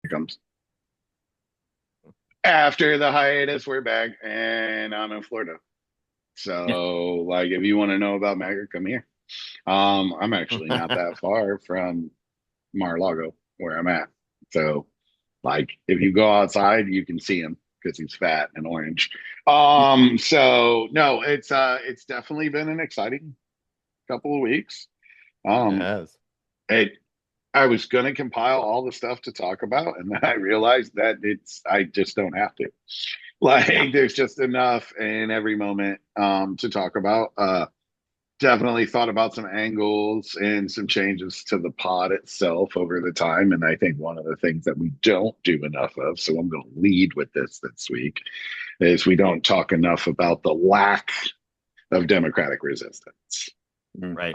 comes. After the hiatus, we're back, and I'm in Florida. So, like, if you want to know about MAGA, come here. I'm actually not that far from Mar-a-Lago, where I'm at. So, like, if you go outside, you can see him because he's fat and orange. So no, it's definitely been an exciting couple of weeks. Um, Yes. it I was gonna compile all the stuff to talk about, and then I realized that I just don't have to. Yeah. Like, there's just enough in every moment to talk about. Definitely thought about some angles and some changes to the pod itself over the time. And I think one of the things that we don't do enough of, so I'm going to lead with this week, is we don't talk enough about the lack of democratic resistance. Right.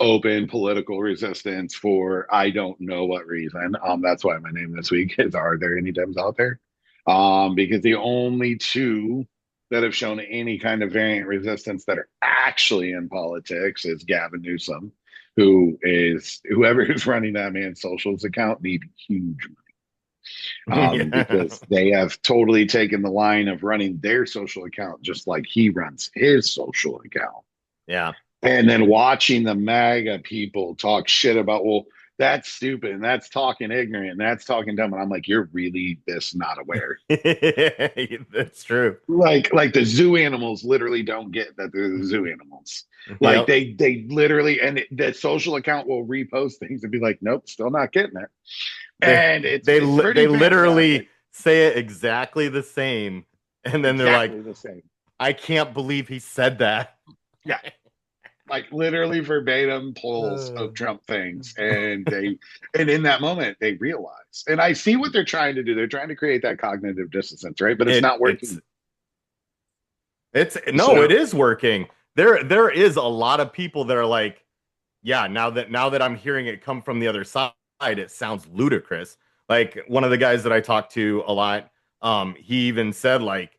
Open political resistance for I don't know what reason. That's why my name this week is Are There Any Dems Out There? Because the only two that have shown any kind of variant resistance that are actually in politics is Gavin Newsom, who is whoever is running that man's socials account need huge money, Yeah. because they have totally taken the line of running their social account just like he runs his social account. Yeah. And then watching the MAGA people talk shit about, well, that's stupid and that's talking ignorant and that's talking dumb. And I'm like, you're really this not aware. That's true. Like the zoo animals literally don't get that they're the zoo animals. Like Yep. they literally, and the social account will repost things and be like, nope, still not getting it. They And it's they pretty literally fantastic. say it exactly the same, and then they're like, Exactly the same. "I can't believe he said that." Yeah. Like literally verbatim pulls Uh, of Trump things, and in that moment they realize, and I see what they're trying to do. They're trying to create that cognitive dissonance, right? But it's it not it's working. it's no, it So is working. There is a lot of people that are like, yeah, now that I'm hearing it come from the other side, it sounds ludicrous. Like one of the guys that I talked to a lot, he even said like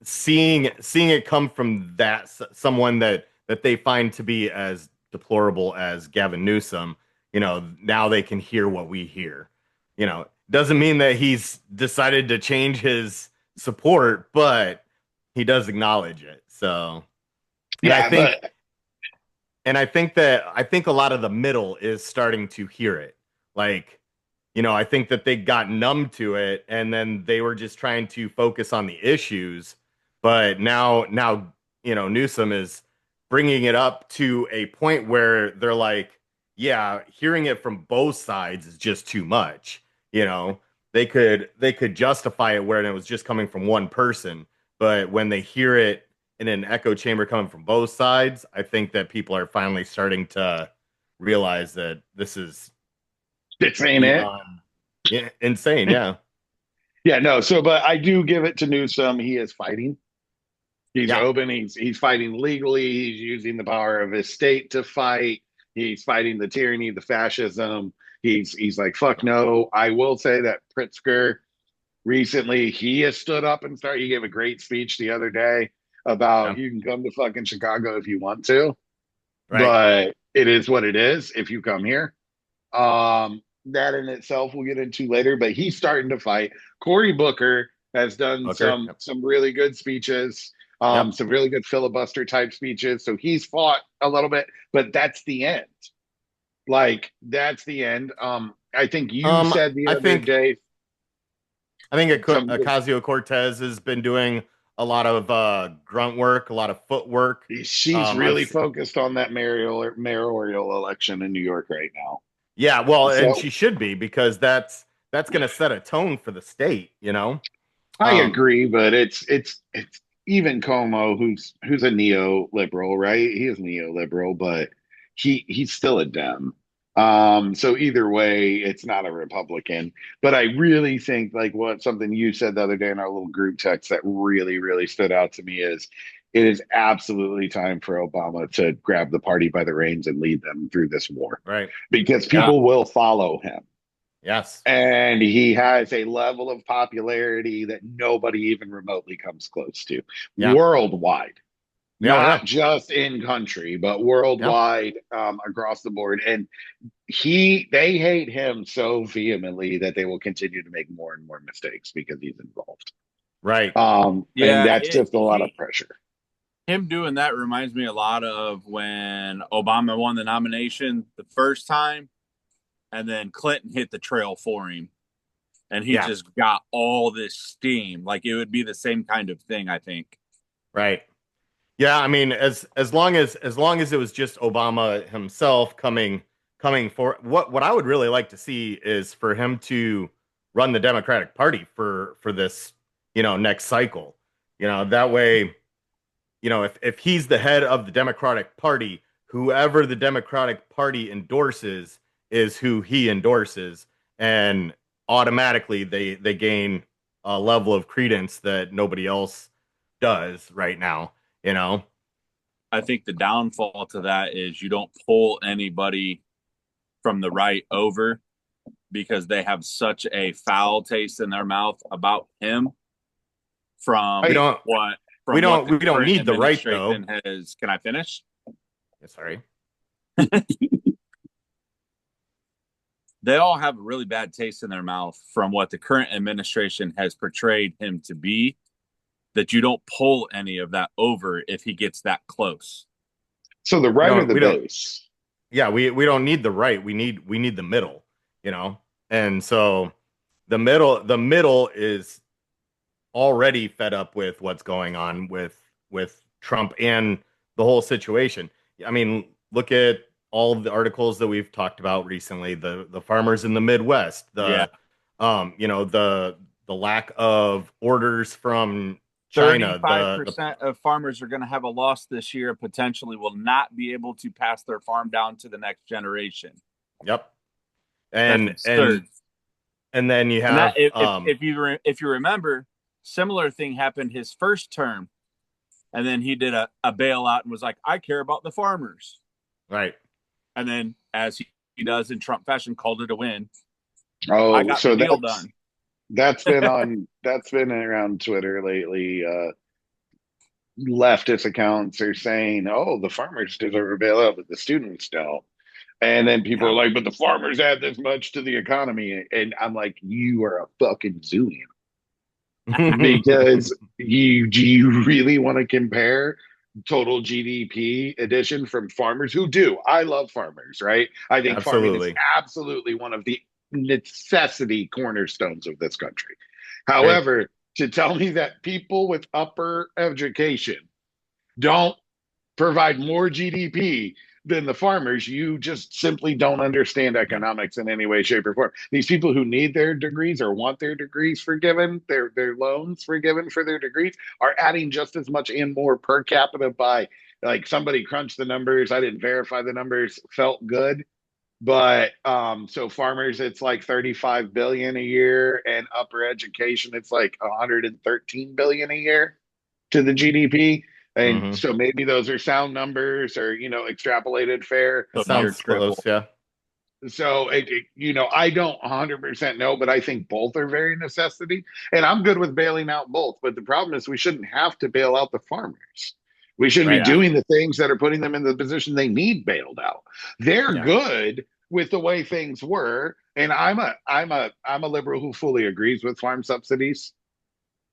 seeing it come from that someone that they find to be as deplorable as Gavin Newsom, now they can hear what we hear. Doesn't mean that he's decided to change his support, but he does acknowledge it. So, and I yeah, think but I think a lot of the middle is starting to hear it. Like, I think that they got numb to it and then they were just trying to focus on the issues. But now, Newsom is bringing it up to a point where they're like, yeah, hearing it from both sides is just too much. They could justify it where it was just coming from one person, but when they hear it in an echo chamber coming from both sides, I think that people are finally starting to realize that this is this ain't it. beyond, yeah, insane. Yeah. Yeah, no. So, but I do give it to Newsom. He is fighting. He's Yeah. open. He's fighting legally. He's using the power of his state to fight. He's fighting the tyranny, the fascism. He's like, fuck no. I will say that Pritzker recently, he has stood up and started. He gave a great speech the other day about Yeah. you can come to fucking Chicago if you want to, Right. but it is what it is if you come here. That in itself we'll get into later, but he's starting to fight. Cory Booker has done Booker. some Yep. some really good speeches, Yep. some really good filibuster type speeches. So he's fought a little bit, but that's the end. Like that's the end. I think you Um, said the I other think day I think some good. Ocasio Cortez has been doing a lot of grunt work, a lot of footwork. She's I've really focused on that mayoral election in New York right now. Yeah, well, and So she should be because that's going to set a tone for the state. I Um, agree, but it's even Como, who's a neoliberal, right? He is neoliberal, but he's still a Dem. So either way, it's not a Republican. But I really think like what something you said the other day in our little group text that really, really stood out to me is it is absolutely time for Obama to grab the party by the reins and lead them through this war right. because Yeah. people will follow him. Yes. And he has a level of popularity that nobody even remotely comes close to Yeah. worldwide. Yeah, yeah, not just in country, but yeah. worldwide, across the board. And they hate him so vehemently that they will continue to make more and more mistakes because he's involved. Right. And Yeah, that's just a lot of he pressure. him doing that reminds me a lot of when Obama won the nomination the first time, and then Clinton hit the trail for him, and he Yeah. just got all this steam. Like it would be the same kind of thing, I think. Right. Yeah, I mean, as long as it was just Obama himself coming for what I would really like to see is for him to run the Democratic Party for this, next cycle. That way, if he's the head of the Democratic Party, whoever the Democratic Party endorses is who he endorses, and automatically they gain a level of credence that nobody else does right now, you know. I think the downfall to that is you don't pull anybody from the right over because they have such a foul taste in their mouth about him We from don't what we from what don't the we don't current need the right though. administration has. Can I finish? Sorry. They all have a really bad taste in their mouth from what the current administration has portrayed him to be, that you don't pull any of that over if he gets that close. So the We right or don't the we don't base? yeah, we don't need the right. We need the middle, you know. And so the middle is already fed up with what's going on with Trump and the whole situation. I mean, look at all of the articles that we've talked about recently, the farmers in the Midwest, Yeah. the lack of orders from China, the 35% of farmers are going to have a loss this year, potentially will not be able to pass their farm down to the next generation. yep. That's And and absurd. and then you And that have if you remember, similar thing happened his first term, and then he did a bailout and was like, I care about the farmers. right. And then as he does in Trump fashion, called it a win. I Oh, got the so deal that's done. that's been around Twitter lately. Leftist accounts are saying, "Oh, the farmers deserve a bailout, but the students don't." And then people are Yeah. like, "But the farmers add this much to the economy," and I'm like, "You are a fucking zooey." Because do you really want to compare total GDP addition from farmers who do? I love farmers, right? I think farming is Absolutely. absolutely one of the necessity cornerstones of this country. Great. However, to tell me that people with upper education don't provide more GDP than the farmers, you just simply don't understand Yeah. economics in any way, shape, or form. These people who need their degrees or want their degrees forgiven, their loans forgiven for their degrees, are adding just as much and more per capita by, like, somebody crunched the numbers. I didn't verify the numbers, felt good. But so farmers, it's like 35 billion a year, and upper education, it's like 113 billion a year to the GDP. And Hmm. so maybe those are sound numbers or, extrapolated fair. That So near sounds close. triple. Yeah. So, I don't 100% know, but I think both are very necessity. And I'm good with bailing out both. But the problem is we shouldn't have to bail out the farmers. We shouldn't be Right. Yeah. doing the things that are putting them in the position they need bailed out. They're Yeah. good with the way things were. And I'm a liberal who fully agrees with farm subsidies.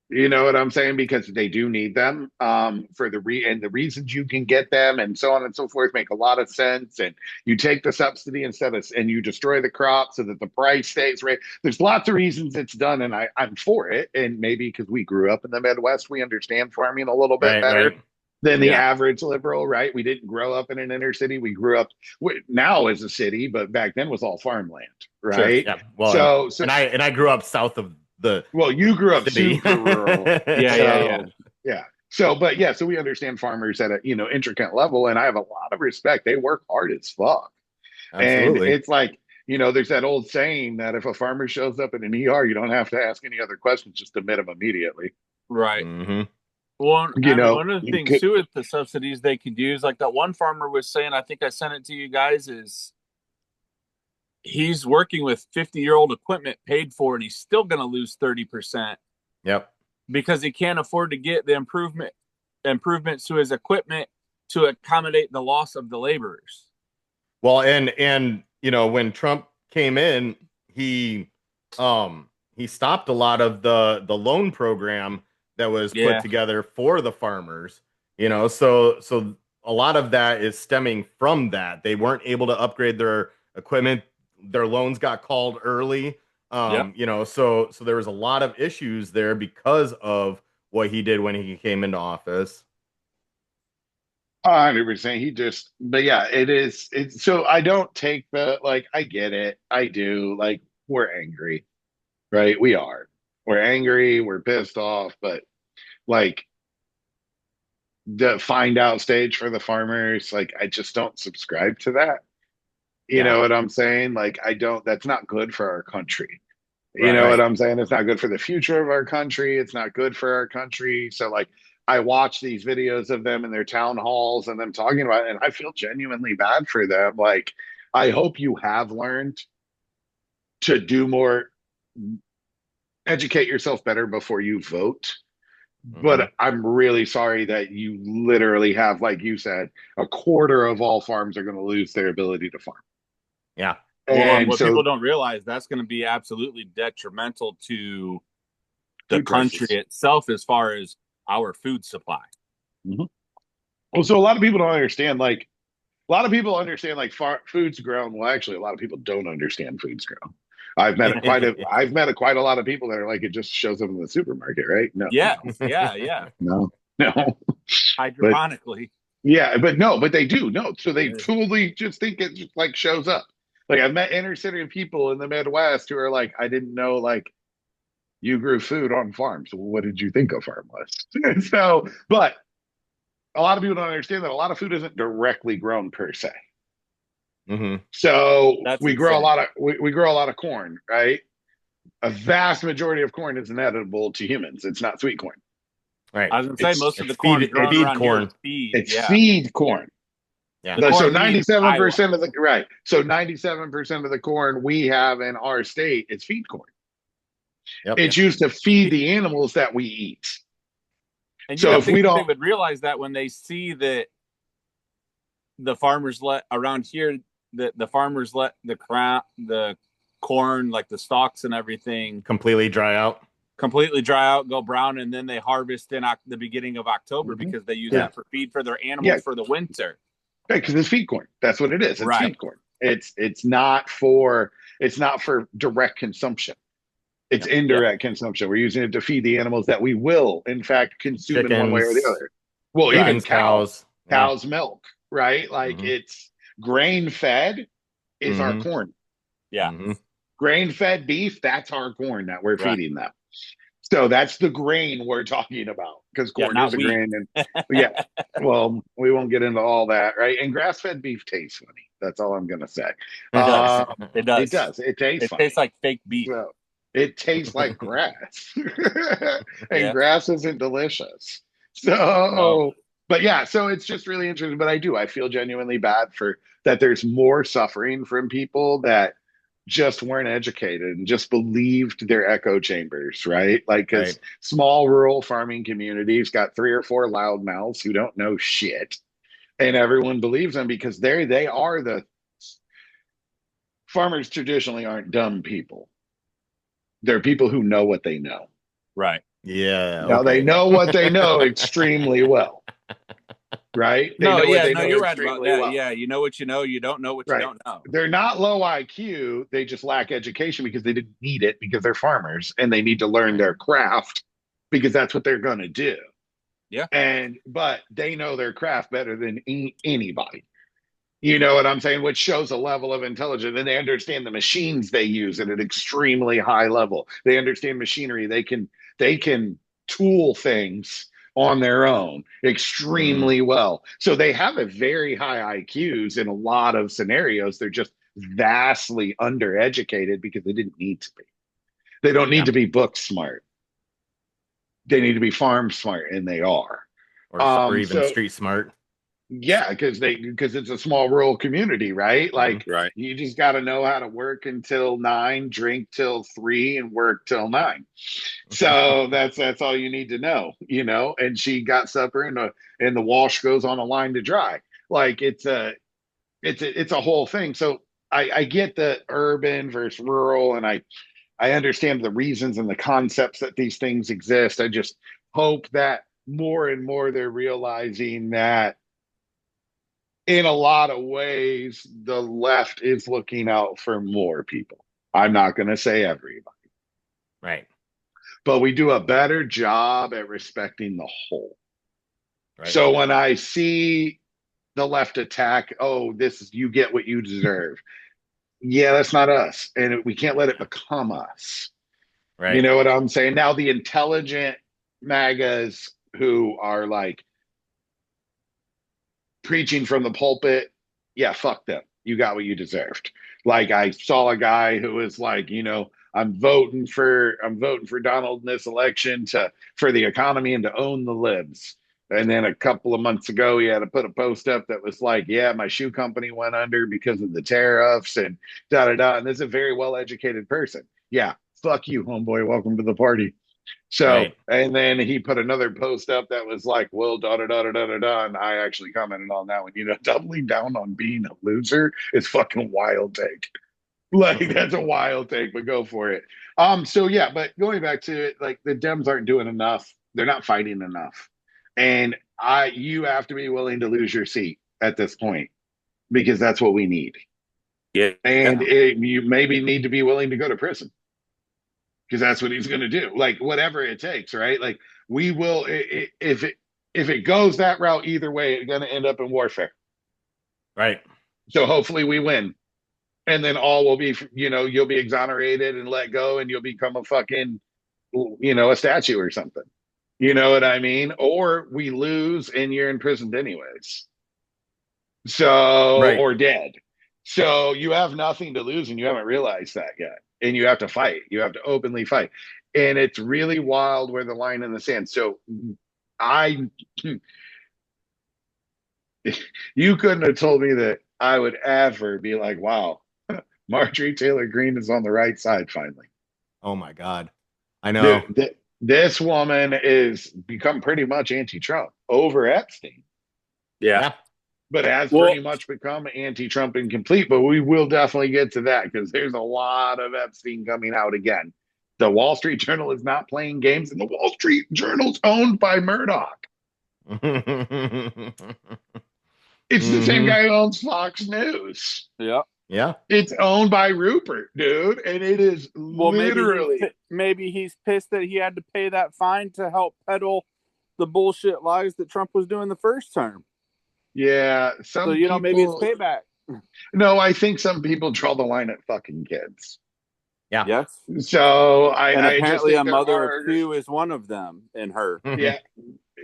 You know what I'm saying? Because they do need them, for the reasons you can get them and so on and so forth make a lot of sense. And you take the subsidy and you destroy the crop so that the price stays right. There's lots of reasons it's done, and I'm for it. And maybe because we grew up in the Midwest, we understand farming a little bit Right. better Right. than the Yeah. average liberal, right? We didn't grow up in an inner city. We grew up now as a city, but back then was all farmland, Sure. right? Yeah. Well, and So and I grew up south of the well, you grew up city. super rural. Yeah. Yeah. Yeah. So, yeah. So, but yeah, so we understand farmers at a, intricate level, and I have a lot of respect. They work hard as fuck. And Absolutely. it's like, there's that old saying that if a farmer shows up in an ER, you don't have to ask any other questions, just admit them immediately. Right. Hmm. Well, You and know, one of the you things could, too with the subsidies they could use, like that one farmer was saying, I think I sent it to you guys, is he's working with 50-year-old equipment paid for, and he's still going to lose 30% Yep. because he can't afford to get the improvement improvements to his equipment to accommodate the loss of the laborers. Well, and you know, when Trump came in, he stopped a lot of the loan program that was put together for the farmers. You know, so a lot of that is stemming from that. They weren't able to upgrade their equipment. Their loans got called early. You know, so there was a lot of issues there because of what he did when he came into office. 100%. But yeah, it's so I don't take like, I get it. I do. Like, we're angry, right? We are. We're angry. We're pissed off, but like the find out stage for the farmers, like, I just don't subscribe to that. You know what I'm saying? Like, that's not good for our country. You know what I'm saying? It's not good for the future of our country. It's not good for our country. So, like, I watch these videos of them in their town halls and them talking about it, and I feel genuinely bad for them. Like, I hope you have learned to do more, educate yourself better before you vote. But I'm really sorry that you literally have, like you said, a quarter of all farms are going to lose their ability to farm. Yeah. And what people don't realize, that's going to be absolutely detrimental to the country itself as far as our food supply. Well, so a lot of people don't understand, like, a lot of people understand like food's grown. Well, actually, a lot of people don't understand food's grown. I've met quite a lot of people that are like, it just shows up in the supermarket, right? No. Yeah. No. Hydroponically. But they do. No. So they totally just think it just like shows up. Like, I've met inner city people in the Midwest who are like, I didn't know, like, you grew food on farms. Well, what did you think a farm was? So, but a lot of people don't understand that a lot of food isn't directly grown per se. So we grow a lot of corn, right? A vast majority of corn isn't edible to humans. It's not sweet corn. Right. I was going to say most of the corn grown around here is feed. It's feed corn. Yeah. So 97% of the So 97% of the corn we have in our state is feed corn. It's used to feed the animals that we eat. And so if we don't, they would realize that when they see that the farmers around here, the farmers let the corn, like the stalks and everything, completely dry out, go brown, and then they harvest in the beginning of October because they use that for feed for their animals for the winter. Right, because it's feed corn. That's what it is. It's feed corn. It's not for direct consumption. It's indirect consumption. We're using it to feed the animals that we will, in fact, consume in one way or the other. Well, even cows milk, right? Like, it's grain fed is our corn. Grain fed beef, that's our corn that we're feeding them. So that's the grain we're talking about, because corn is a grain. And well, we won't get into all that, right? And grass fed beef tastes funny. That's all I'm gonna say. It does. It does. It tastes funny. It tastes like fake beef. So, it tastes like grass. And grass isn't delicious. So, but yeah, so it's just really interesting. But I feel genuinely bad for that. There's more suffering from people that just weren't educated and just believed their echo chambers, right? Like, because small rural farming communities got 3 or 4 loudmouths who don't know shit, and everyone believes them because they are the farmers. Traditionally aren't dumb people. They're people who know what they know. Right. Yeah. Now they know what they know extremely well. Right? You're right about that. Well. Yeah, you know what you know. You don't know what you don't know. They're not low IQ. They just lack education because they didn't need it, because they're farmers and they need to learn their craft because that's what they're going to do. Yeah. But they know their craft better than anybody. You know what I'm saying? Which shows a level of intelligence, and they understand the machines they use at an extremely high level. They understand machinery. They can tool things on their own extremely well. So they have a very high IQs in a lot of scenarios. They're just vastly undereducated because they didn't need to be. They don't need to be book smart. They need to be farm smart, and they are. Or even street smart. Yeah, because it's a small rural community, right? Mhm. Like Right. you just got to know how to work until 9, drink till 3, and work till 9. So that's all you need to know, And she got supper, and the wash goes on a line to dry. Like it's a whole thing. So I get the urban versus rural, and I understand the reasons and the concepts that these things exist. I just hope that more and more they're realizing that in a lot of ways, the left is looking out for more people. I'm not going to say everybody, Right. but we do a better job at respecting the whole. Right. So when I see the left attack, oh, this is you get what you deserve. Yeah, that's not us. And we can't let it become us. You Right. know what I'm saying? Now, the intelligent MAGAs who are like preaching from the pulpit, yeah, fuck them. You got what you deserved. Like I saw a guy who was like, I'm voting for Donald in this election to for the economy and to own the libs. And then a couple of months ago, he had to put a post up that was like, yeah, my shoe company went under because of the tariffs and da da da. And this is a very well educated person. Yeah, fuck you, homeboy. Welcome to the party. So, Right. and then he put another post up that was like, well, da da da da da da da. And I actually commented on that one. Doubling down on being a loser is fucking wild take. Like, that's a wild take, but go for it. So yeah, but going back to it, like the Dems aren't doing enough. They're not fighting enough. And you have to be willing to lose your seat at this point because that's what we need. Yeah. And you maybe need to be willing to go to prison because that's what he's going to do. Like whatever it takes, right? Like we will if it goes that route either way, it's going to end up in warfare. Right. So hopefully we win, and then all will be you'll be exonerated and let go, and you'll become a fucking a statue or something. You know what I mean? Or we lose and you're imprisoned anyways. So Right. or dead. So you have nothing to lose, and you haven't realized that yet. And you have to fight. You have to openly fight. And it's really wild where the line in the sand. So I, you couldn't have told me that I would ever be like, wow, Marjorie Taylor Greene is on the right side finally. Oh my God. I know. This woman is become pretty much anti-Trump over Epstein, Yeah. Yeah. but has Well, pretty much become anti-Trump incomplete. But we will definitely get to that because there's a lot of Epstein coming out again. The Wall Street Journal is not playing games, and the Wall Street Journal's owned by Murdoch. It's the same guy who owns Fox News. yeah. Yeah. It's owned by Rupert, dude, and it is Well, literally. maybe he's pissed that he had to pay that fine to help peddle the bullshit lies that Trump was doing the first term. Yeah, So some maybe it's people. payback. No, I think some people draw the line at fucking kids. Yeah. Yes. So And I just apparently, think a there mother are. of two is one of them in her. Yeah.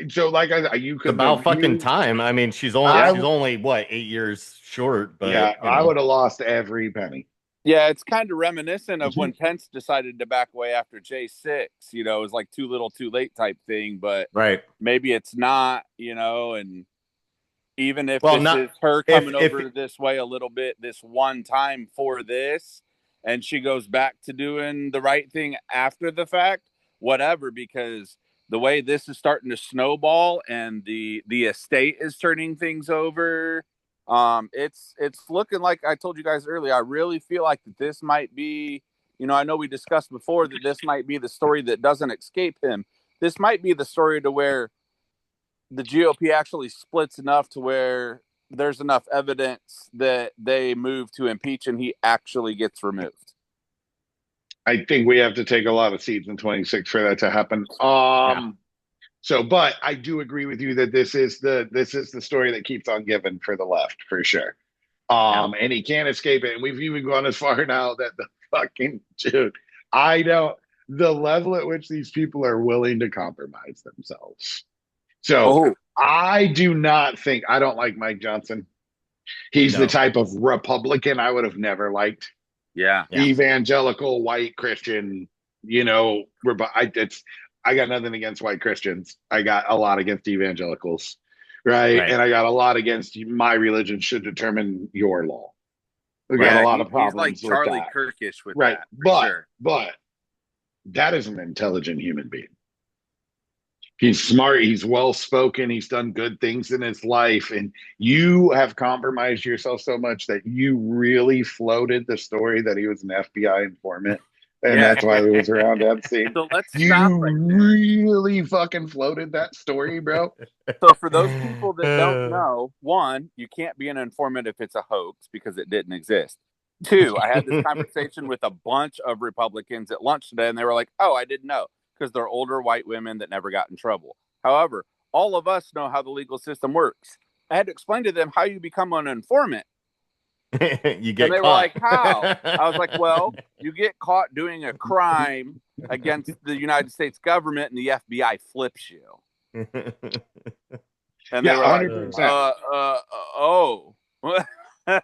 So like you It's could about have fucking you. time. I mean, she's I only what, 8 years short, Yeah, but I would have lost every penny. Yeah, it's kind of reminiscent of when Pence decided to back away after J6. It was like too little, too late type thing. But right. maybe it's not. And even if Well, this not is her if coming over this way a little bit this one time for this, and she goes back to doing the right thing after the fact, whatever, because the way this is starting to snowball and the estate is turning things over, it's looking like I told you guys earlier. I really feel like that this might be, I know we discussed before that this might be the story that doesn't escape him. This might be the story to where the GOP actually splits enough to where there's enough evidence that they move to impeach and he actually gets removed. I think we have to take a lot of seats in 26 for that to happen. yeah. So, but I do agree with you that this is the story that keeps on giving for the left for sure. And he can't escape it. And we've even gone as far now that the fucking dude, I don't the level at which these people are willing to compromise themselves. So I do not think I don't like Mike Johnson. He's the type of Republican I would have never liked. Yeah. Evangelical white Christian, I got nothing against white Christians. I got a lot against evangelicals. right? Right. And I got a lot against my religion should determine your law. We got Yeah, a lot of he's like problems with Charlie that, Kirkish with right? that for sure. But that is an intelligent human being. He's smart. He's well spoken. He's done good things in his life. And you have compromised yourself so much that you really floated the story that he was an FBI informant. And Yeah. that's why he was around Epstein. So let's stop You right there. really fucking floated that story, bro. So for those people that don't know, one, you can't be an informant if it's a hoax because it didn't exist. Two, I had this conversation with a bunch of Republicans at lunch today, and they were like, "Oh, I didn't know," because they're older white women that never got in trouble. However, all of us know how the legal system works. I had to explain to them how you become an informant. You get And they caught. were like, "How?" I was like, "Well, you get caught doing a crime against the United States government, and the FBI flips you." And they Yeah, were like, 100%. oh. Yeah,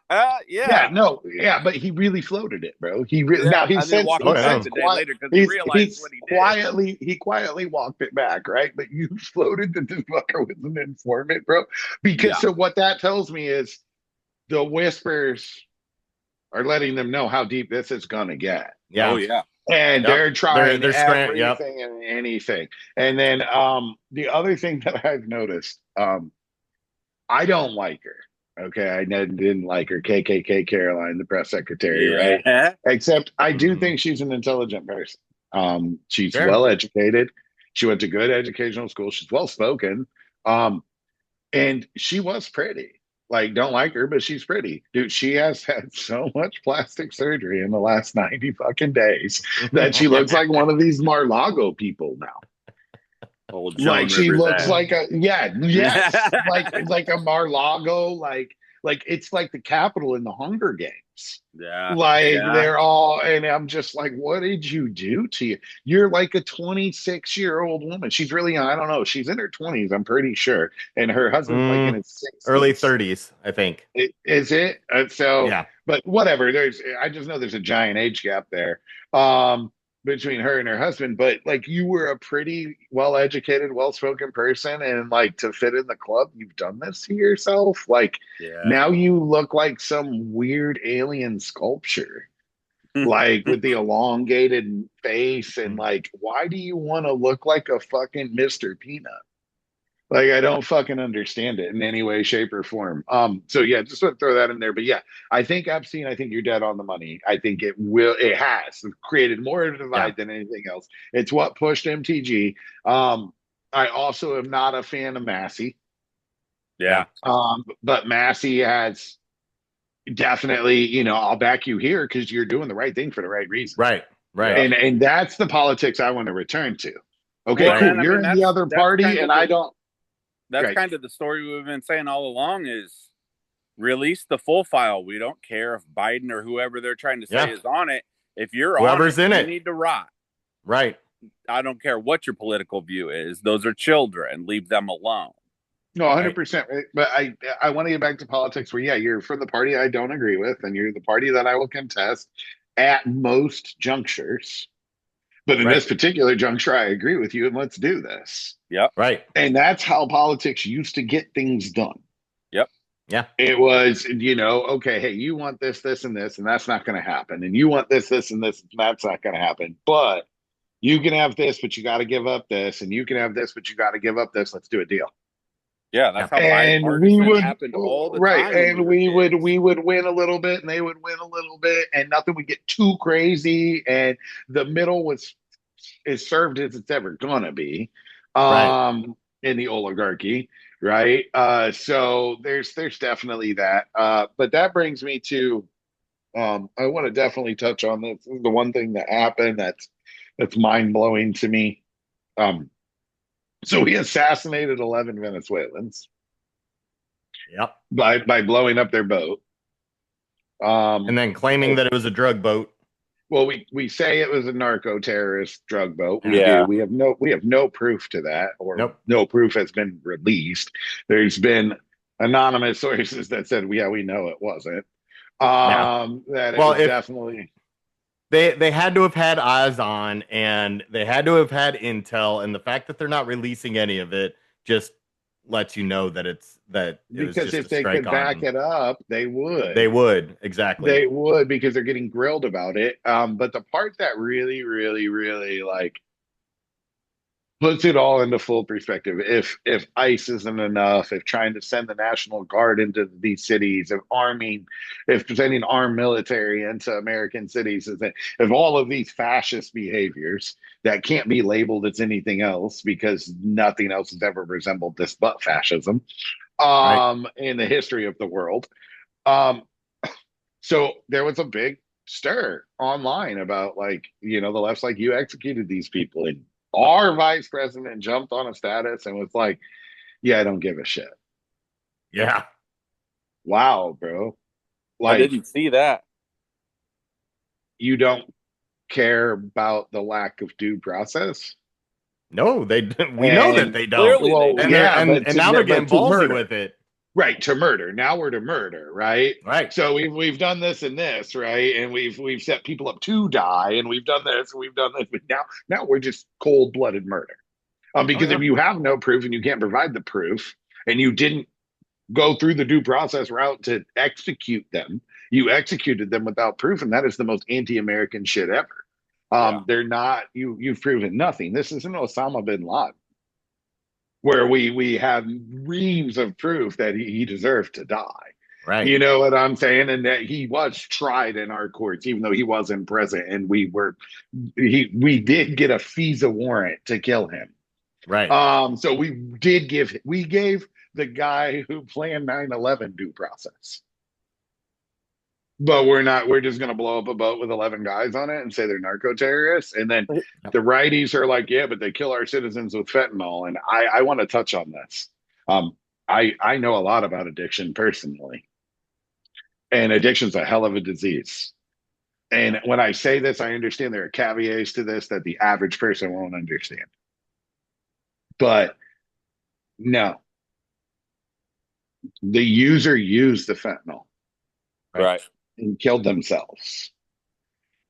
Yeah. no, yeah, but he really floated it, bro. Yeah. Now And then walked Oh, it back yeah. the day later because he realized what he did. He quietly walked it back, right? But you floated that this fucker was an informant, bro. Because Yeah. so what that tells me is the whispers are letting them know how deep this is gonna get. Yeah. Oh, yeah. And Yep. they're trying They're yep. everything and anything. And then the other thing that I've noticed, I don't like her. Okay, I didn't like her. KKK Caroline, the press secretary, right? Yeah. Except I do Mhm. think she's an intelligent person. She's Sure. well educated. She went to good educational school. She's well spoken. And she was pretty. Like, don't like her, but she's pretty. Dude, she has had so much plastic surgery in the last 90 fucking days that she looks like one of these Mar-a-Lago people now. Old Joan Like she Rivers looks ass. like a yes, like a Mar-a-Lago, like it's like the Capitol in the Hunger Games. Yeah. Like Yeah. they're all, and I'm just like, what did you do to you? You're like a 26-year-old woman. She's really young. I don't know. She's in her 20s, I'm pretty sure, and her husband's like in his 60s. Early 30s, I think. Is it? So, Yeah. but whatever. I just know there's a giant age gap there. Between her and her husband, but like you were a pretty well-educated, well-spoken person, and like to fit in the club, you've done this to yourself. Like Yeah. now you look like some weird alien sculpture, like with the elongated face, and like, why do you want to look like a fucking Mr. Peanut? Like I don't fucking understand it in any way, shape, or form. So yeah, just want to throw that in there. But yeah, I think Epstein, I think you're dead on the money. I think it has created more divide than anything else. It's what pushed MTG. I also am not a fan of Massey. Yeah. But Massey has definitely, I'll back you here because you're doing the right thing for the right reason. Right. And that's the politics I want to return to. Okay, Well, cool. and I You're mean, in the other party, and I don't. That's Right. kind of the story we've been saying all along is release the full file. We don't care if Biden or whoever they're trying to say is on it. If you're Whoever's on it, in you it, need to rot. Right. I don't care what your political view is. Those are children. Leave them alone. No, 100%. Right. But I want to get back to politics where, yeah, you're for the party I don't agree with, and you're the party that I will contest at most junctures. But in this particular juncture, I agree with you, and let's do this. Yep. Right. And that's how politics used to get things done. Yep. Yeah. It was, okay, hey, you want this, this, and this, and that's not going to happen. And you want this, this, and this, and that's not going to happen. But you can have this, but you got to give up this. And you can have this, but you got to give up this. Let's do a deal. Yeah, that's how bipartisan happened all the right, time. And we would win a little bit, and they would win a little bit, and nothing would get too crazy, and the middle is served as it's ever gonna be, in the oligarchy, right? So there's definitely that, but that brings me to, I want to definitely touch on this. This is the one thing that happened that's mind blowing to me. So he assassinated 11 Venezuelans. Yep. By blowing up their boat. And then claiming that it was a drug boat. Well, we say it was a narco terrorist drug boat. Yeah. We have no proof to that, or no proof has been released. There's been anonymous sources that said, yeah, we know it wasn't. That it was definitely. They had to have had eyes on, and they had to have had intel, and the fact that they're not releasing any of it just lets you know that it was Because just a if they strike could back on. it up, They would, exactly. they would because they're getting grilled about it. But the part that really, really, really like puts it all into full perspective. If ICE isn't enough, if trying to send the National Guard into these cities, if sending armed military into American cities, if all of these fascist behaviors that can't be labeled as anything else because nothing else has ever resembled this but fascism, Right. in the history of the world. Um, so there was a big stir online about the left's like, you executed these people. And our vice president jumped on a status and was like, yeah, I don't give a shit. Yeah. Wow, bro. I Like, didn't see that. you don't care about the lack of due process? No, we know that And they don't. Clearly they well, don't. yeah, And now they're getting to ballsy murder. with it. Right, to murder. Now we're to murder, right? Right. So we've done this and this, right? And we've set people up to die, and we've done this, and we've done this, but now we're just cold-blooded murder. Oh Because yeah. if you have no proof and you can't provide the proof, and you didn't go through the due process route to execute them, you executed them without proof, and that is the most anti-American shit ever. Yeah. They're not you've proven nothing. This isn't Osama bin Laden, where we have reams of proof that he deserved to die. Right. You know what I'm saying? And that he was tried in our courts, even though he wasn't present, and we did get a FISA warrant to kill him. Right. So we gave the guy who planned 9/11 due process. But we're just going to blow up a boat with 11 guys on it and say they're narco terrorists. And then the righties are like, yeah, but they kill our citizens with fentanyl. And I want to touch on this. I know a lot about addiction personally, and addiction's a hell of a disease. And when I say this, I understand there are caveats to this that the average person won't understand. But no, the user used the fentanyl Right. and killed themselves.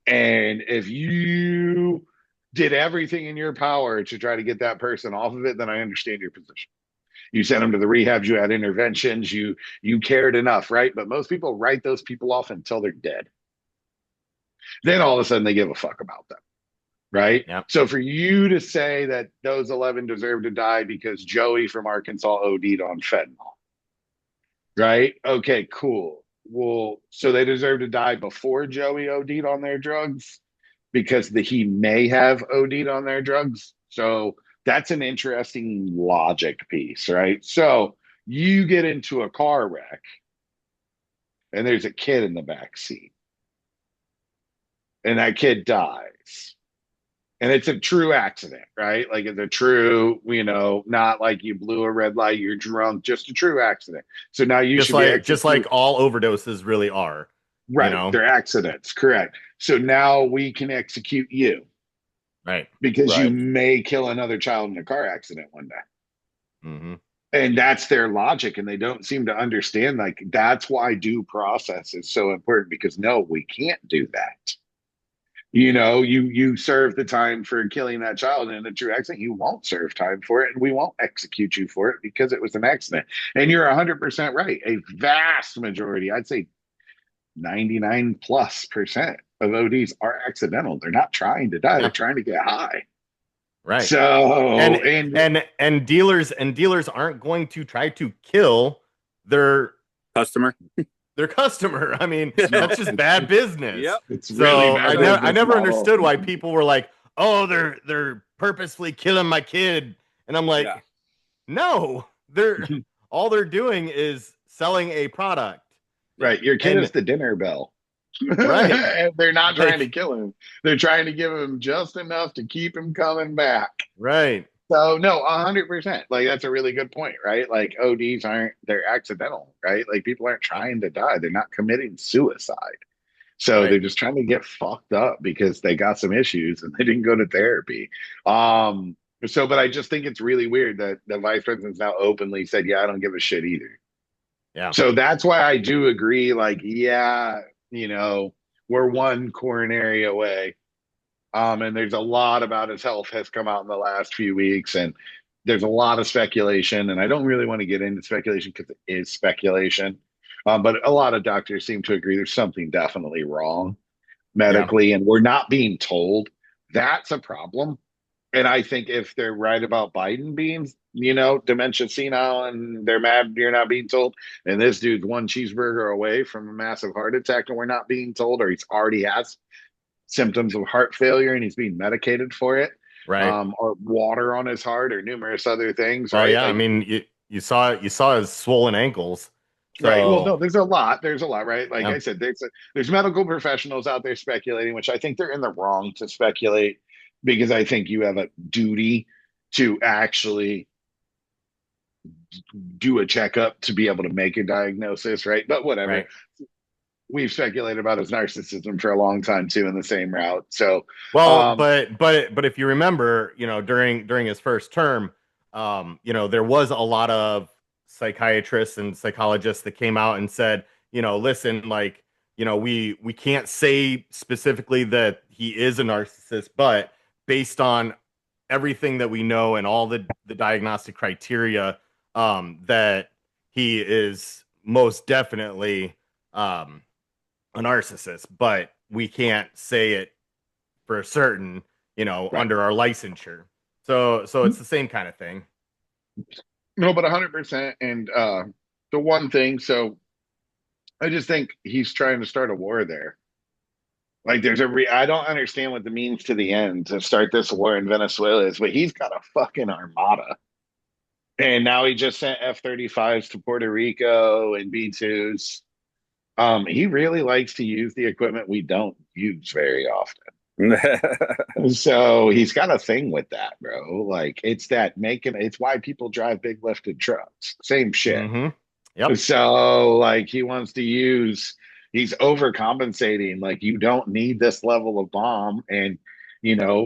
And if you did everything in your power to try to get that person off of it, then I understand your position. You sent them to the rehabs, you had interventions, you cared enough, right? But most people write those people off until they're dead. Then all of a sudden they give a fuck about them. Right. Yep. So for you to say that those 11 deserve to die because Joey from Arkansas OD'd on fentanyl, right? Okay, cool. Well, so they deserve to die before Joey OD'd on their drugs because he may have OD'd on their drugs. So that's an interesting logic piece, right? So you get into a car wreck and there's a kid in the back seat, and that kid dies. And it's a true accident, right? Like it's a true, not like you blew a red light, you're drunk, just a true accident. So now you should be just like all overdoses really are. right. They're accidents, correct. So now we can execute you, right? Because you Right. may kill another child in a car accident one day. Mm-hmm. And that's their logic, and they don't seem to understand. Like that's why due process is so important, because no, we can't do that. You serve the time for killing that child in a true accident. You won't serve time for it, and we won't execute you for it because it was an accident. And you're 100% right. A vast majority, I'd say 99+% of ODs are accidental. They're not trying to die. They're trying to get high. Right. So and dealers aren't going to try to kill their customer. Their customer. I mean, that's just bad business. Yep. It's so really bad. I never understood why people were like, "Oh, they're purposefully killing my kid," and I'm like, "No, all they're doing is selling a product." Right, your kid is the dinner bell. Right, and they're not trying to kill him. They're trying to give him just enough to keep him coming back. Right. So no, 100%. Like that's a really good point, right? Like ODs they're accidental, right? Like people aren't trying to die. They're not committing suicide. So they're just trying to get fucked up because they got some issues and they didn't go to therapy. But I just think it's really weird that the vice president's now openly said, yeah, I don't give a shit either. Yeah. So that's why I do agree, like, yeah, we're one coronary away. And there's a lot about his health has come out in the last few weeks. And there's a lot of speculation, and I don't really want to get into speculation because it is speculation. But a lot of doctors seem to agree there's something definitely wrong Yeah. medically, and we're not being told. That's a problem. And I think if they're right about Biden being, dementia senile and they're mad you're not being told, and this dude's one cheeseburger away from a massive heart attack and we're not being told, or he's already has symptoms of heart failure and he's being medicated for it, Right. or water on his heart or numerous other things, Oh right? yeah. I Like, mean, you saw his swollen ankles. right. Well, So no, there's a lot. There's a lot, right? Like yeah. I said, there's medical professionals out there speculating, which I think they're in the wrong to speculate because I think you have a duty to actually do a checkup to be able to make a diagnosis, right? But whatever. Right. We've speculated about his narcissism for a long time too in the same route. So, Well, um, but if you remember, during his first term, there was a lot of psychiatrists and psychologists that came out and said, listen, like, we can't say specifically that he is a narcissist, but based on everything that we know and all the diagnostic criteria, that he is most definitely a narcissist, but we can't say it for certain, right. under our licensure. So it's the same kind of thing. No, but 100%. And the one thing, so I just think he's trying to start a war there. Like, I don't understand what the means to the end to start this war in Venezuela is, but he's got a fucking armada. And now he just sent F-35s to Puerto Rico and B-2s. He really likes to use the equipment we don't use very often. So he's got a thing with that, bro. Like, it's why people drive big lifted trucks. Same shit. Mm-hmm. Yep. So, like, he's overcompensating. Like, you don't need this level of bomb. And,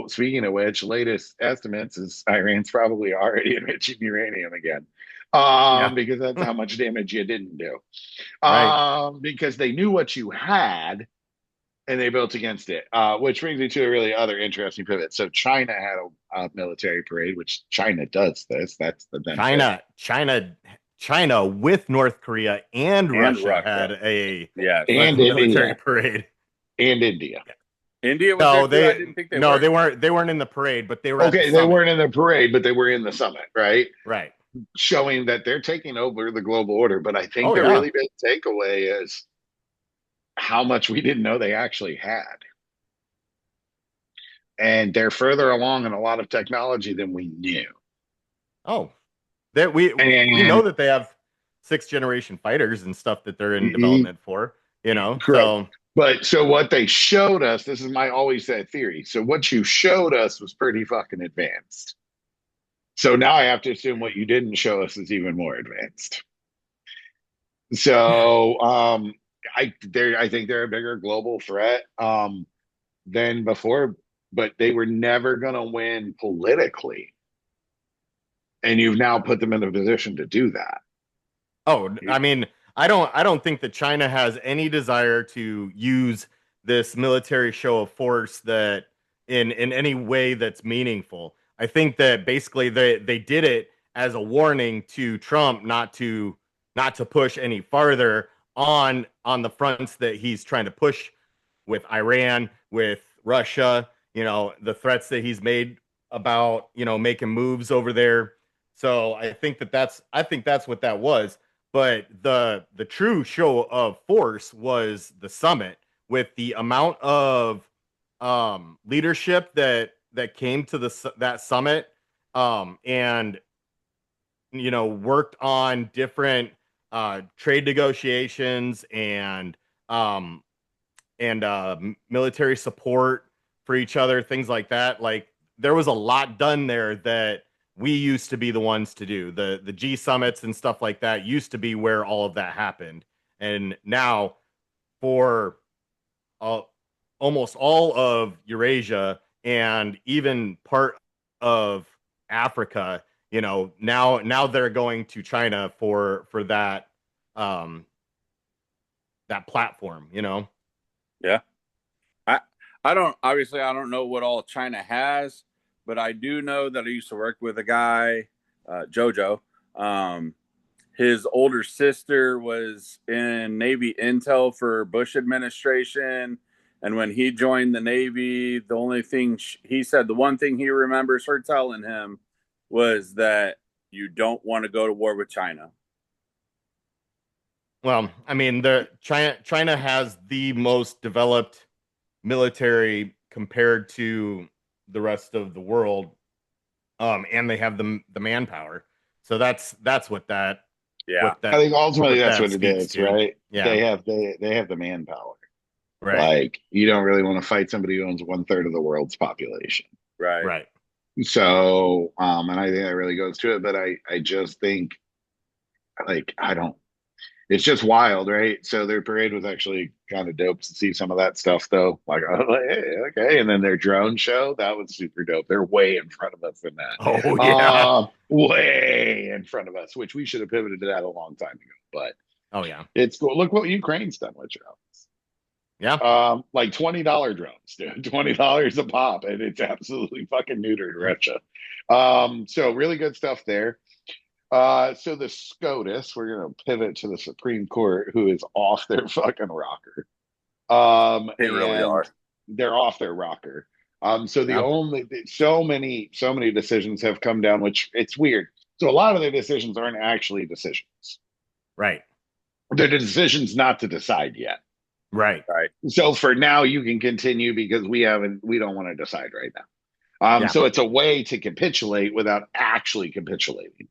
speaking of which, latest estimates is Iran's probably already enriching uranium again. Yeah. Because that's how much damage you didn't do. Right. Because they knew what you had and they built against it. Which brings me to a really other interesting pivot. So China had a military parade, which China does this. That's the benefit. China with North Korea and And Russia Russia. had a Yes. And military India. parade. And India. India was there No, too. I they didn't think they no, were. they weren't in the parade, but they were at the Okay, they summit. weren't in the parade, but they were in the summit, right? Right. Showing that they're taking over the global order. But I think Oh the yeah. really big takeaway is how much we didn't know they actually had. And they're further along in a lot of technology than we knew. Oh, that we know And that they have sixth generation fighters and stuff that they're in development for, correct. So But so what they showed us, this is my always said theory. So what you showed us was pretty fucking advanced. So now I have to assume what you didn't show us is even more advanced. So I think they're a bigger global threat than before, but they were never gonna win politically. And you've now put them in a position to do that. oh, I mean, I don't think that China has any desire to use this military show of force that in any way that's meaningful. I think that basically they did it as a warning to Trump not to push any farther on the fronts that he's trying to push with Iran, with Russia, the threats that he's made about, making moves over there. So I think that's what that was. But the true show of force was the summit with the amount of leadership that came to that summit, and worked on different trade negotiations um, and military support for each other, things like that. Like there was a lot done there that we used to be the ones to do. The G summits and stuff like that used to be where all of that happened. And now for uh, almost all of Eurasia and even part of Africa, now they're going to China for um that platform. Yeah. I I don't know what all China has, but I do know that I used to work with a guy JoJo. His older sister was in Navy intel for Bush administration. And when he joined the Navy, the only thing he said, the one thing he remembers her telling him was that you don't want to go to war with China. Well, I mean, China has the most developed military compared to the rest of the world, and they have the manpower. So that's what that I think ultimately that's what it speaks is, to. right? Yeah, They have the manpower. right. Like you don't really want to fight somebody who owns 1/3 of the world's population. Right. So, and I think that really goes to it, but I just think like I don't it's just wild, right? So their parade was actually kind of dope to see some of that stuff, though. Like, I was like, hey, okay. And then their drone show, that was super dope. They're way in front of us in that. Oh yeah, Way in front of us, which we should have pivoted to that a long time ago. But oh yeah, it's cool. Look what Ukraine's done with drones. yeah. Like $20 drones, dude. $20 a pop, and it's absolutely fucking neutered Russia. So really good stuff there. So the SCOTUS, we're going to pivot to the Supreme Court, who is off their fucking rocker. They really And are. they're off their rocker. So the Yeah. only so many decisions have come down, which it's weird. So a lot of their decisions aren't actually decisions. Right. They're decisions not to decide yet. Right. So for now, you can continue because we don't want to decide right now. Yeah. So it's a way to capitulate without actually capitulating.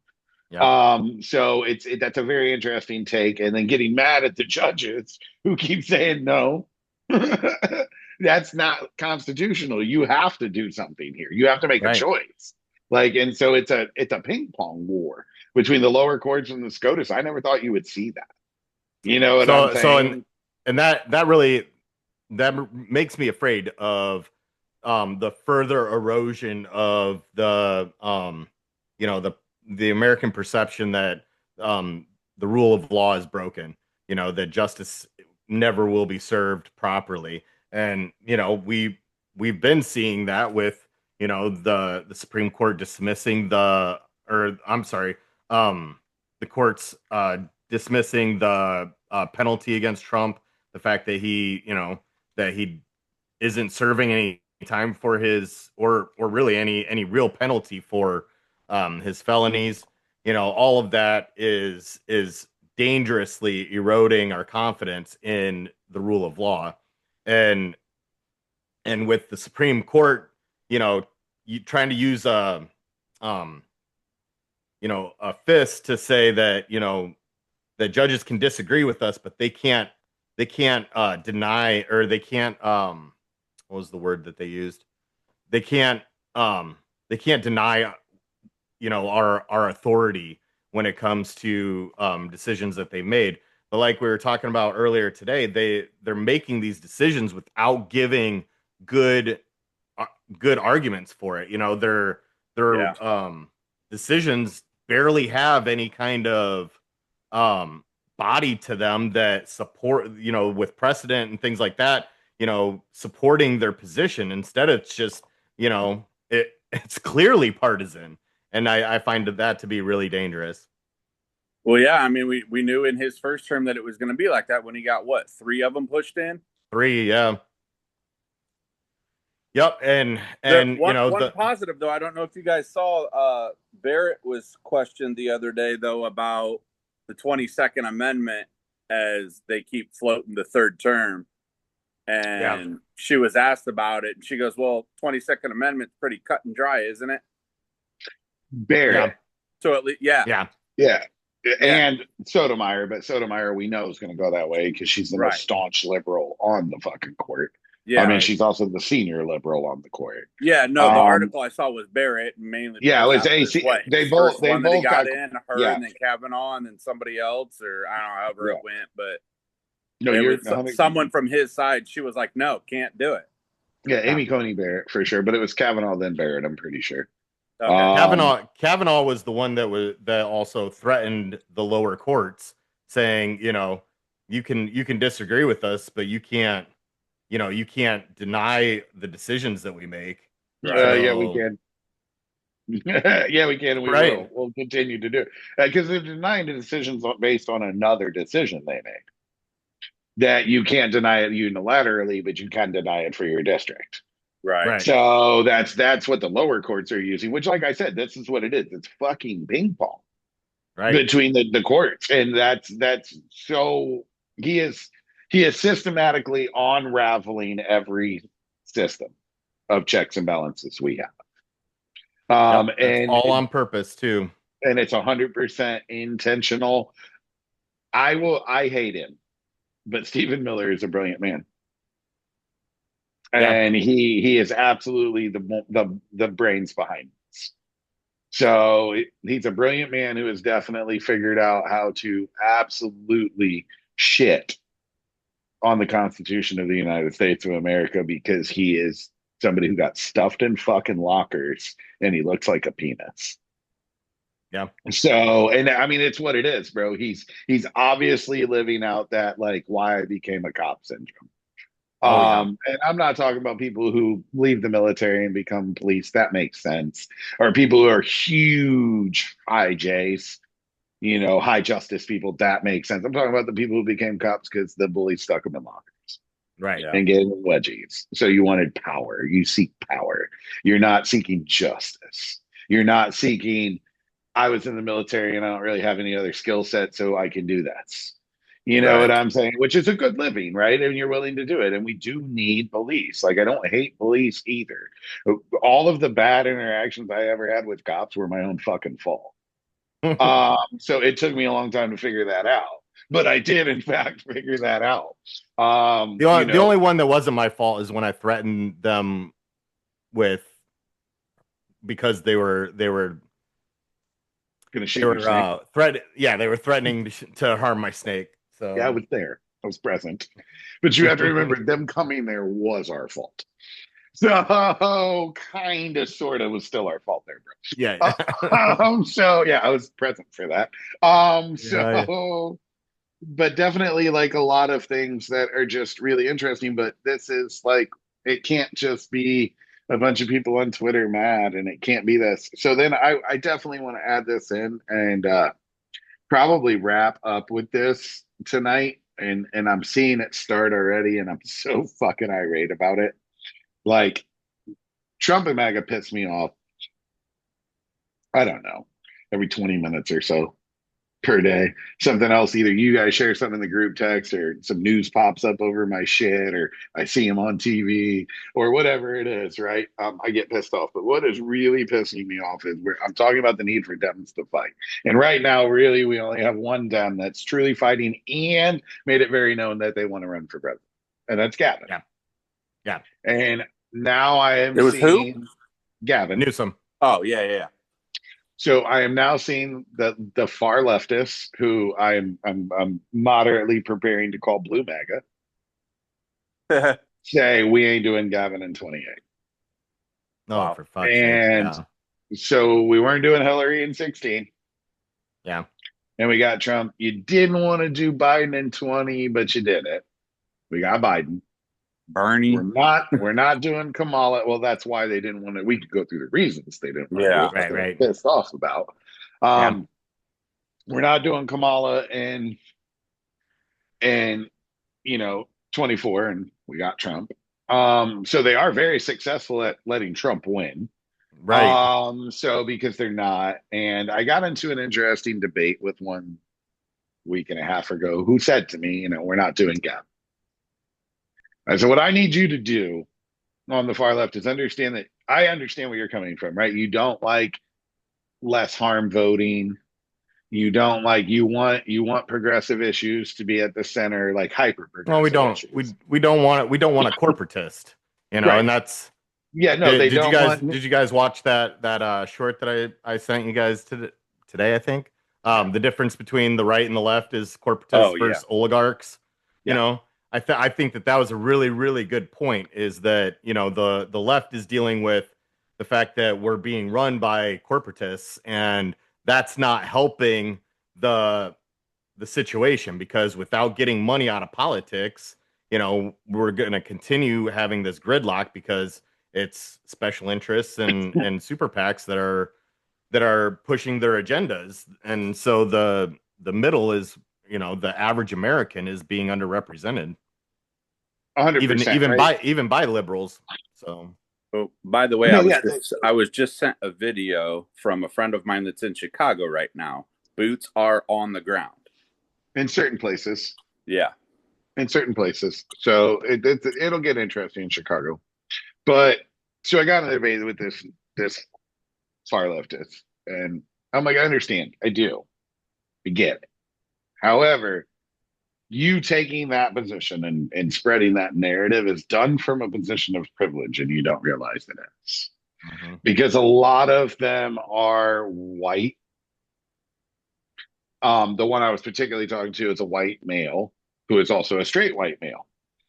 Yeah. So that's a very interesting take, and then getting mad at the judges who keep saying no. That's not constitutional. You have to do something here. You have to make a Right. choice. Like, and so it's a ping pong war between the lower courts and the SCOTUS. I never thought you would see that. You know what I'm saying? And that really makes me afraid of the further erosion of the the American perception that the rule of law is broken, that justice never will be served properly. And we've been seeing that with the Supreme Court dismissing the courts dismissing the penalty against Trump, the fact that he isn't serving any time for his or really any real penalty for his felonies. All of that is dangerously eroding our confidence in the rule of law. And with the Supreme Court, you trying to use a fist to say that that judges can disagree with us, but they can't deny, or they can't what was the word that they used? They can't deny our authority when it comes to decisions that they made. But like we were talking about earlier today, they're making these decisions without giving good arguments for it. Their decisions barely have any kind of body to them that support, with precedent and things like that, supporting their position. Instead, it's just, it's clearly partisan. And I find that to be really dangerous. Well, yeah, I mean, we knew in his first term that it was going to be like that when he got, 3 of them pushed in? 3, yeah. Yep, and one positive, though, I don't know if you guys saw, Barrett was questioned the other day, though, about the 22nd Amendment as they keep floating the third term. And she was asked about it, and she goes, well, 22nd Amendment's pretty cut and dry, isn't it? Barrett. Yeah. So at least, yeah. And Sotomayor, but Sotomayor we know is going to go that way because she's the most staunch liberal on the fucking court. Yeah, I mean, she's also the senior liberal on the court. Yeah, no, the article I saw was Barrett, mainly. Yeah, it was AC. They both got in, her, and then Kavanaugh, and then somebody else, or I don't know however it went, but no, it was someone from his side. She was like, "No, can't do it." Yeah, Amy Coney Barrett for sure, but it was Kavanaugh then Barrett. I'm pretty sure. Okay. Kavanaugh was the one that also threatened the lower courts, saying, you can disagree with us, but you can't deny the decisions that we make. Yeah, we can. Yeah, we can and we Right. will. We'll continue to do it because they're denying the decisions based on another decision they make. That you can't deny it unilaterally, but you can deny it for your district. Right. Right. So that's what the lower courts are using. Which, like I said, this is what it is. It's fucking ping pong Right. between the courts, and that's so he is systematically unraveling every system of checks and balances we have. Yep. That's And all on purpose too. it's 100% intentional. I hate him, but Stephen Miller is a brilliant man, Yeah. and he is absolutely the brains behind this. So he's a brilliant man who has definitely figured out how to absolutely shit on the Constitution of the United States of America because he is somebody who got stuffed in fucking lockers and he looks like a penis. Yeah. So, and I mean, it's what it is, bro. He's obviously living out that like why I became a cop syndrome. Oh yeah. And I'm not talking about people who leave the military and become police. That makes sense. Or people who are huge high J's, high justice people. That makes sense. I'm talking about the people who became cops because the bullies stuck them in lockers Right. Yeah. and gave them wedgies. So you wanted power. You seek power. You're not seeking justice. You're not seeking, I was in the military and I don't really have any other skill set, so I can do this. You know what Right. I'm saying? Which is a good living, right? And you're willing to do it. And we do need police. Like, I don't hate police either. All of the bad interactions I ever had with cops were my own fucking fault. So it took me a long time to figure that out. But I did, in fact, figure that out. The only one that wasn't my fault is when I threatened them with because they were gonna shoot your snake. they were threatening to harm my snake. So Yeah, I was there. I was present. But you have to remember, them coming there was our fault. So kind of, sort of was still our fault there, bro. yeah. So yeah, I was present for that. Yeah. But definitely like a lot of things that are just really interesting. But this is like, it can't just be a bunch of people on Twitter mad, and it can't be this. So then I definitely want to add this in and probably wrap up with this tonight. And I'm seeing it start already, and I'm so fucking irate about it. Like, Trump and MAGA piss me off. I don't know, every 20 minutes or so per day. Something else, either you guys share something in the group text, or some news pops up over my shit, or I see him on TV, or whatever it is, right? I get pissed off. But what is really pissing me off is I'm talking about the need for Dems to fight. And right now, really, we only have one Dem that's truly fighting and made it very known that they want to run for president. And that's Gavin. Yeah. Yeah. And now I am It was seeing who? Gavin. Newsom. Oh, yeah. So I am now seeing the far leftists, who I'm moderately preparing to call blue MAGA, say we ain't doing Gavin in 28. No, Wow. for fuck's And sake. so we weren't doing Hillary in 16. Yeah. And we got Trump. You didn't want to do Biden in 20, but you did it. We got Biden. Bernie. We're not doing Kamala. Well, that's why they didn't want to. We could go through the reasons they didn't want to do it, Right, they were right. pissed off about. We're not doing Kamala in 24, and we got Trump. So they are very successful at letting Trump win. Right. So because they're not, and I got into an interesting debate with one week and a half ago who said to me, we're not doing Gavin. I said, what I need you to do on the far left is understand that I understand where you're coming from, right? You don't like less harm voting. You don't like, you want progressive issues to be at the center, like hyper progressive. Well, we don't issues. we don't want it. We don't want a corporatist, Right. and that's yeah. No, they don't. Did you guys watch that short that I sent you guys today? I think the difference between the right and the left is corporatists versus oligarchs. Yeah. I think that was a really, really good point, is that, the left is dealing with the fact that we're being run by corporatists, and that's not helping the situation, because without getting money out of politics, we're going to continue having this gridlock because it's special interests and super PACs that are that are pushing their agendas, and so the middle is, the average American is being underrepresented, even 100%, even right? by even by liberals. So Oh, by the way, No, yeah, I was just sent a video from a friend of mine that's in Chicago right now. Boots are on the ground. in certain places, Yeah. in certain places. So it'll get interesting in Chicago. But so I got in a debate with this far leftist, and I'm like, I understand, I do, I get it. However, you taking that position and spreading that narrative is done from a position of privilege, and you don't realize it is mhm. because a lot of them are white. The one I was particularly talking to is a white male who is also a straight white male.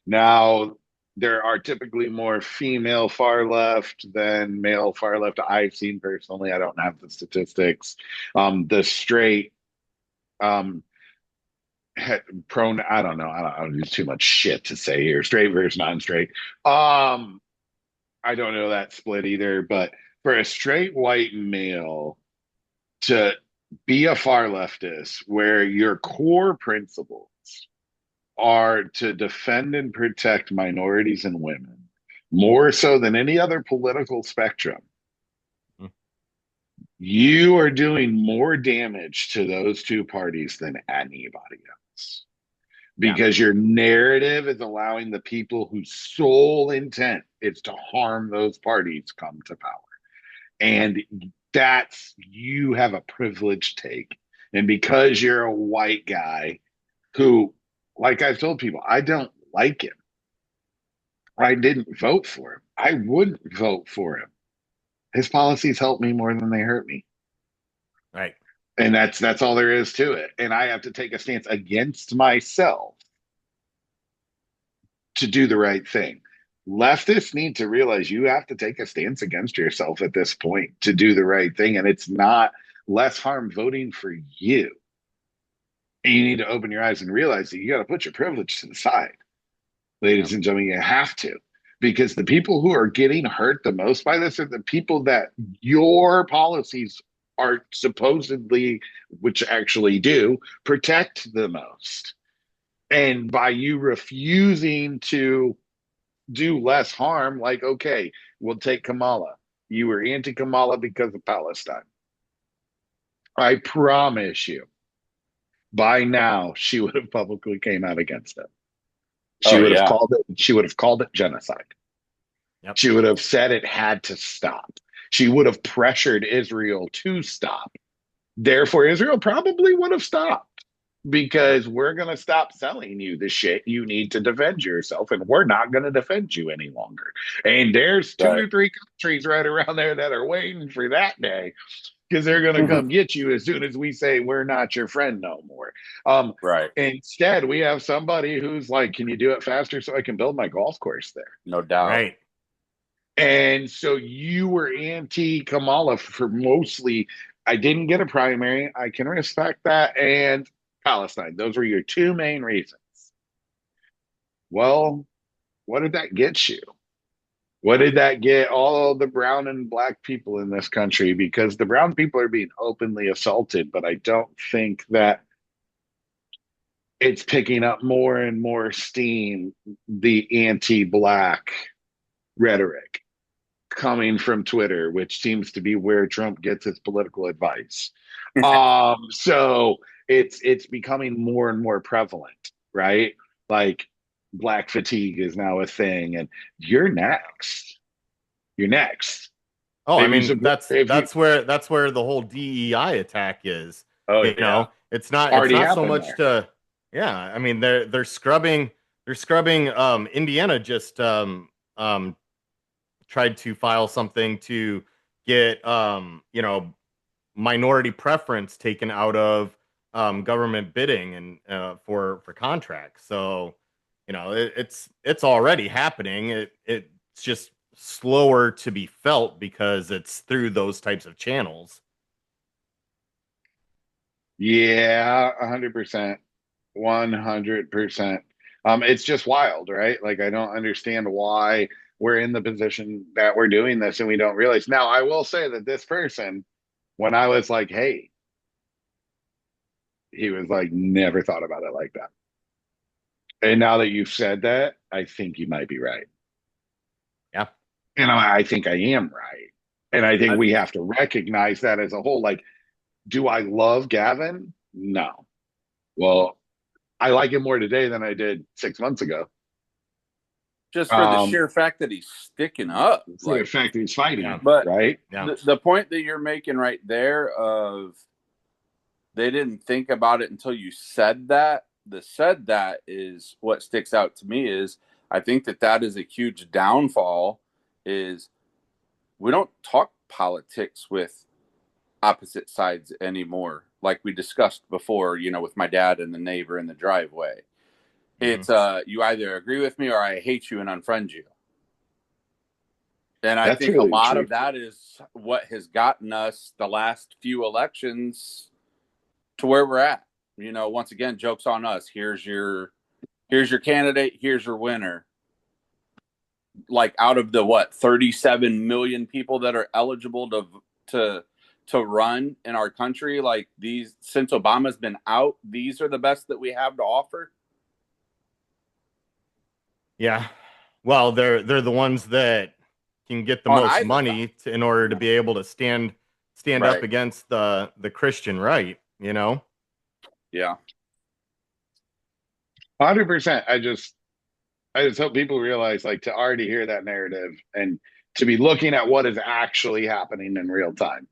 Now, there are typically more female far left than male far left I've seen personally. I don't have the statistics. The straight um, prone, I don't use too much shit to say here. Straight versus non-straight. I don't know that split either, but for a straight white male to be a far leftist where your core principles are to defend and protect minorities and women more so than any other political spectrum, Mhm. you are doing more damage to those two parties than anybody else Yeah. because your narrative is allowing the people whose sole intent is to harm those parties come to power. And that's, you have a privileged take. And because you're a white guy who, like I've told people, I don't like him. I didn't vote for him. I wouldn't vote for him. His policies help me more than they hurt me. Right. And that's all there is to it. And I have to take a stance against myself to do the right thing. Leftists need to realize you have to take a stance against yourself at this point to do the right thing. And it's not less harm voting for you. And you need to open your eyes and realize that you got to put your privilege to the side, ladies Yeah. and gentlemen. You have to, because the people who are getting hurt the most by this are the people that your policies are supposedly, which actually do, protect the most. And by you refusing to do less harm, like, okay, we'll take Kamala. You were anti Kamala because of Palestine. I promise you, by now she would have publicly came out against it. She Oh would have yeah. called it. She would have called it genocide. Yep. She would have said it had to stop. She would have pressured Israel to stop. Therefore, Israel probably would have stopped Yep. because we're going to stop selling you the shit you need to defend yourself, and we're not going to defend you any longer. And there's two Right. or three countries right around there that are waiting for that day because they're going to come get you as soon as we say we're not your friend no more. Right. Instead, we have somebody who's like, can you do it faster so I can build my golf course there? No doubt. Right. And so you were anti Kamala for mostly, I didn't get a primary. I can respect that. And Palestine. Those were your two main reasons. Well, what did that get you? What did that get all the brown and black people in this country? Because the brown people are being openly assaulted, but I don't think that it's picking up more and more steam, the anti black rhetoric coming from Twitter, which seems to be where Trump gets his political advice. So it's becoming more and more prevalent, right? Like black fatigue is now a thing, and you're next. You're next. Oh, I If you mean, support, if you that's where the whole DEI attack is. Oh You yeah. know, it's already not so happened much there. to, yeah. I mean, they're scrubbing. Indiana just tried to file something to get minority preference taken out of government bidding and for contracts. So it's already happening. It's just slower to be felt because it's through those types of channels. Yeah, 100%. 100%. It's just wild, right? Like I don't understand why we're in the position that we're doing this and we don't realize. Now, I will say that this person when I was like, hey, he was like, never thought about it like that. And now that you've said that, I think you might be right. Yeah. And I think I am right. And I think I, we have to recognize that as a whole. Like, do I love Gavin? No. Well, I like him more today than I did 6 months ago. just for the Um, sheer fact that he's sticking up. for the Like, fact that he's fighting, Yeah. but right? Yeah. the point that you're making right there of they didn't think about it until you said that. The said that is what sticks out to me is I think that is a huge downfall is we don't talk politics with opposite sides anymore like we discussed before, with my dad and the neighbor in the driveway. Mhm. It's you either agree with me or I hate you and unfriend you. And I That's think a really lot true. of that is what has gotten us the last few elections to where we're at. Once again, joke's on us. Here's your candidate, here's your winner. Like out of the 37 million people that are eligible to run in our country, like these since Obama's been out, these are the best that we have to offer. Yeah. Well, they're the ones that can get the On most either side. money in order to be able to stand up Right. against the Christian right, you know? Yeah. 100%. I just hope people realize, like, to already hear that narrative and to be looking at what is actually happening in real time,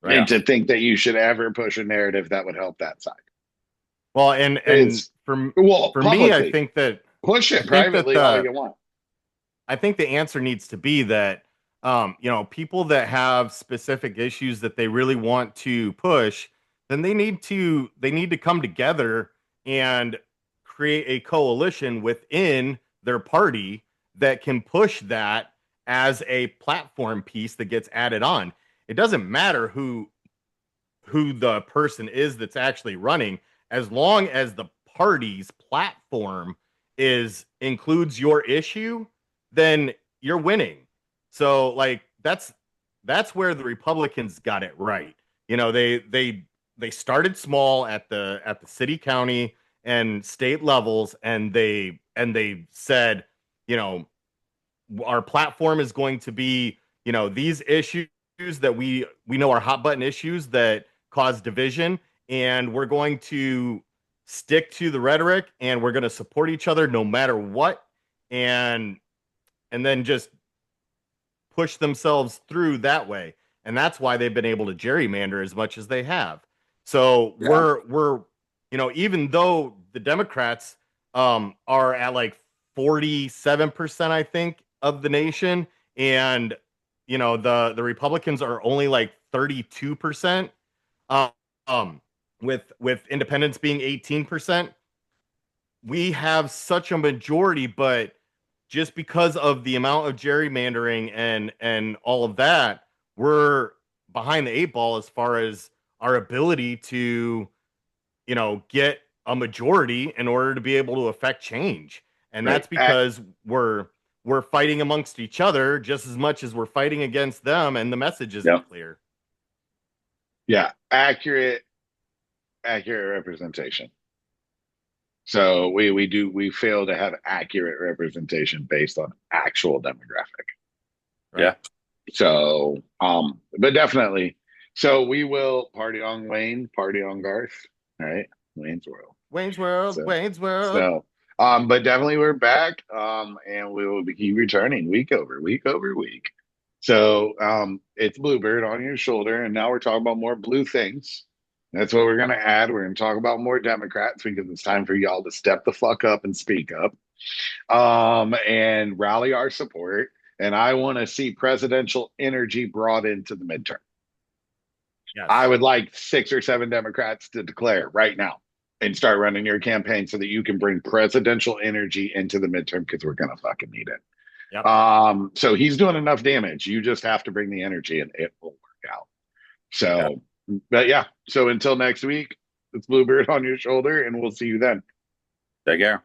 Right. and to think that you should ever push a narrative that would help that side. Well, and Is well, for me, publicly push I it think that privately all you want. I think the answer needs to be that people that have specific issues that they really want to push, then they need to come together and create a coalition within their party that can push that as a platform piece that gets added on. It doesn't matter who the person is that's actually running, as long as the party's platform is includes your issue, then you're winning. So like that's where the Republicans got it right. They started small at the city, county, and state levels, and they said, you know, our platform is going to be, these issues that we know are hot button issues that cause division, and we're going to stick to the rhetoric, and we're going to support each other no matter what, and then just push themselves through that way. And that's why they've been able to gerrymander as much as they have. So Yeah. we're even though the Democrats are at like 47%, I think, of the nation, and the Republicans are only like 32%, um, with independents being 18%. We have such a majority, but just because of the amount of gerrymandering and all of that, we're behind the eight ball as far as our ability to, get a majority in order to be able to affect change. And Right. that's because we're fighting amongst each other just as much as we're fighting against them, and the message isn't Yep. clear. Yeah. Accurate representation. So we fail to have accurate representation based on actual demographic. Right? Yeah. So but definitely. So we will party on Wayne, party on Garth. All right. Wayne's World. Wayne's World, So Wayne's World. so but definitely we're back. And we will be returning week over week over week. So it's Bluebird on your shoulder, and now we're talking about more blue things. That's what we're gonna add. We're gonna talk about more Democrats because it's time for y'all to step the fuck up and speak up. And rally our support. And I want to see presidential energy brought into the midterm. Yes. I would like 6 or 7 Democrats to declare right now and start running your campaign so that you can bring presidential energy into the midterm, because we're gonna fucking need it. Yep. So he's doing enough damage. You just have to bring the energy and it will work out. So, but yeah. So until next week, it's Bluebird on your shoulder, and we'll see you then. Take care.